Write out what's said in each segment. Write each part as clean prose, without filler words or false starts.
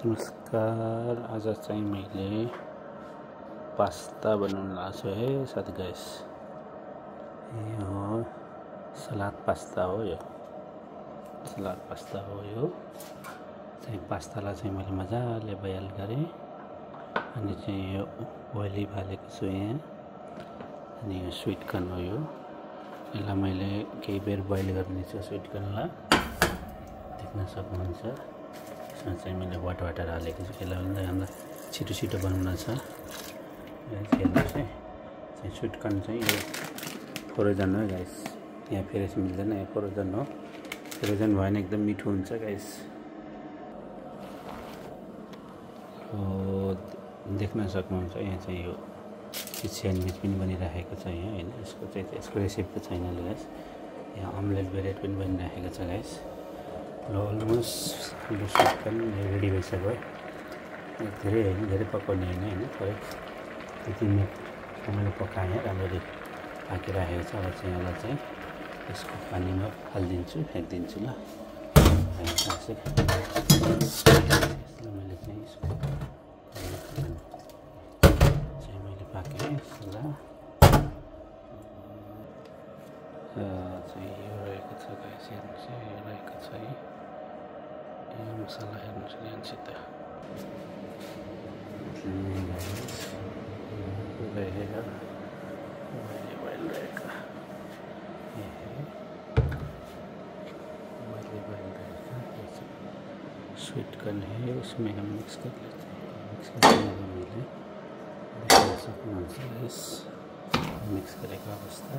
नमस्कार। आज चाहिँ मैले पास्ता बनाउन लाग्छु है साथी गाइस। यो हो सलाद पास्ता हो। यो सलाद पास्ता हो। यो चाहिँ पास्तालाई चाहिँ मैले मजाले बोइल गरेँ अनि चाहिँ यो ओइलिभ हालेको छु यहाँ। अनि यो स्वीट कर्न हो। यो यसलाई मैले केही बेर बोइल गरिदिन्छु स्वीट कर्नलाई, देख्न सक्नुहुन्छ। यसमा चाहिँ मैले वाटर हालेको छु। यसलाई हामीलाई छिटो छिटो बनाउन छ। हेर्नुहोस् है, चाहिँ स्वीट कर्न चाहिँ यो फ्रोजन हो गाइस। यहाँ फ्रेस मिल्दैन, यो फ्रोजन हो। फ्रोजन भएन एकदम मिठो हुन्छ गाइस। देख्न सक्नुहुन्छ यहाँ चाहिँ यो स्यान्डविच पनि बनिराखेको छ यहाँ हैन। यसको रेसिपी त छैन गाइस। यहाँ अमलेट ब्रेड पनि बनिराखेको छ गाइस। ल अलमोस्ट यो स्वीट कर्न रेडी भइसक्यो। धेरै होइन, धेरै पकाउने होइन थोरै 2-3 मिनट मैले पकाएँ, राम्ररी पाकिराखेको छ। अब चाहिँ यसलाई चाहिँ यसको पानीमा हालिदिन्छु, फ्याँकिदिन्छु। ल मैले चाहिँ यसको चाहिँ मैले पाकेँ। चाहिँ यो रहेको छ गाइस, हेर्नुहोस् है, यो रहेको छ है। यो मसला हेर्नुहोस् यहाँसित स्वीट कर्न है, उसमें हम मिक्स कर लेते हैं। मिक्स करने इस मिक्स करेगा अवस्था।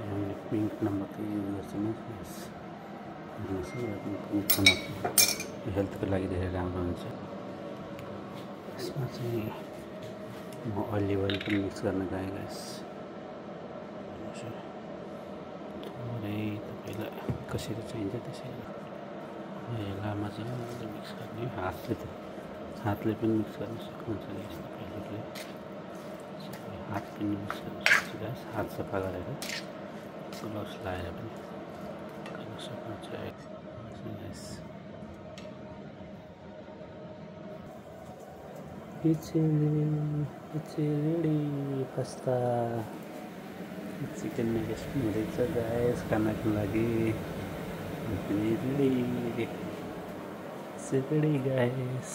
हमने पिंक नमक यूज गर्छौँ। हेल्थको लागि धेरै राम्रो हुन्छ। यसमा चाहिँ म अलिभ ओइल पनि मिक्स गर्न गएँ गाइस। थोरै तपाईँलाई कसरी चाहिन्छ त्यसरी यसलाई मजाले मिक्स गर्ने। हातले पनि मिक्स गर्न सक्नुहुन्छ गाइस। तपाईँहरूले हात पनि मिक्स गर्न सक्नुहुन्छ गाइस। हात सफा गरेर ग्लोभ्स लगाएर पनि गर्न सक्नुहुन्छ guys. It's ready pasta. Chicken nuggets पनि हुँदैछ गाइस खानाको लागि। Ready guys.